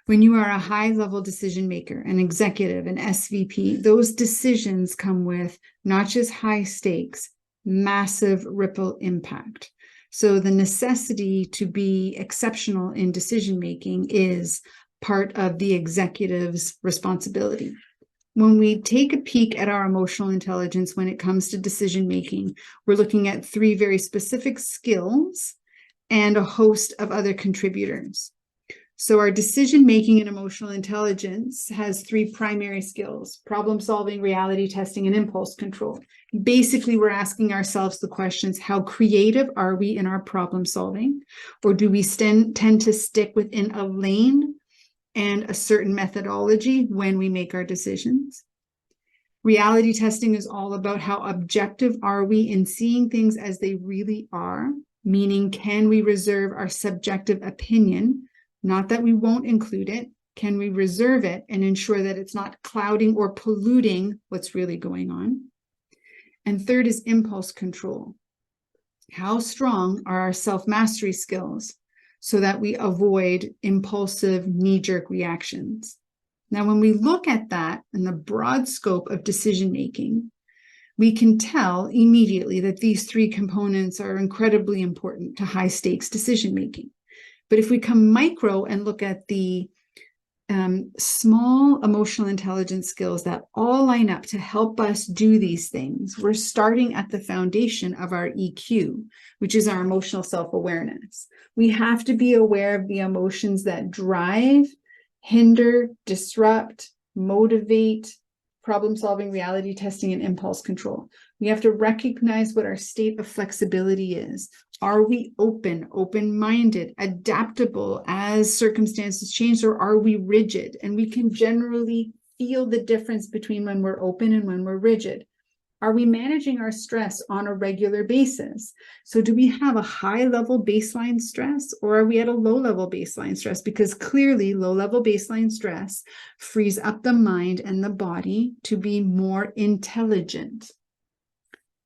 When you are a high-level decision maker, an executive, an SVP, those decisions come with not just high stakes, massive ripple impact. So the necessity to be exceptional in decision-making is part of the executive's responsibility. When we take a peek at our emotional intelligence when it comes to decision-making, we're looking at 3 very specific skills and a host of other contributors. So our decision-making and emotional intelligence has 3 primary skills: problem solving, reality testing, and impulse control. Basically, we're asking ourselves the questions, how creative are we in our problem solving? Or do we tend to stick within a lane and a certain methodology when we make our decisions? Reality testing is all about how objective are we in seeing things as they really are, meaning can we reserve our subjective opinion? Not that we won't include it. Can we reserve it and ensure that it's not clouding or polluting what's really going on? And third is impulse control. How strong are our self-mastery skills so that we avoid impulsive knee-jerk reactions? Now, when we look at that in the broad scope of decision-making, we can tell immediately that these 3 components are incredibly important to high-stakes decision-making. But if we come micro and look at the small emotional intelligence skills that all line up to help us do these things, we're starting at the foundation of our EQ, which is our emotional self-awareness. We have to be aware of the emotions that drive, hinder, disrupt, motivate, problem-solving, reality testing, and impulse control. We have to recognize what our state of flexibility is. Are we open-minded, adaptable as circumstances change, or are we rigid? And we can generally feel the difference between when we're open and when we're rigid. Are we managing our stress on a regular basis? So do we have a high-level baseline stress, or are we at a low-level baseline stress? Because clearly low-level baseline stress frees up the mind and the body to be more intelligent.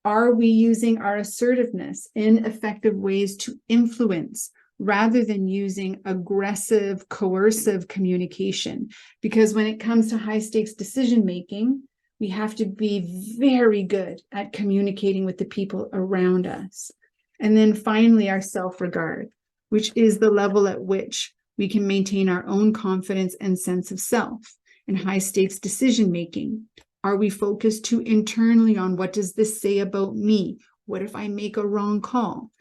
Are we using our assertiveness in effective ways to influence rather than using aggressive, coercive communication? Because when it comes to high-stakes decision-making, we have to be very good at communicating with the people around us. And then finally, our self-regard, which is the level at which we can maintain our own confidence and sense of self. In high-stakes decision-making, are we focused too internally on what does this say about me? What if I make a wrong call?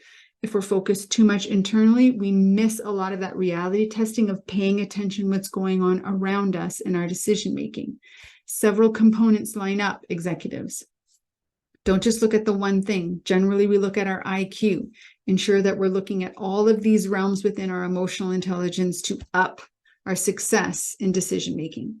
If we're focused too much internally, we miss a lot of that reality testing of paying attention what's going on around us in our decision-making. Several components line up, executives. Don't just look at the one thing. Generally, we look at our IQ. Ensure that we're looking at all of these realms within our emotional intelligence to up our success in decision-making.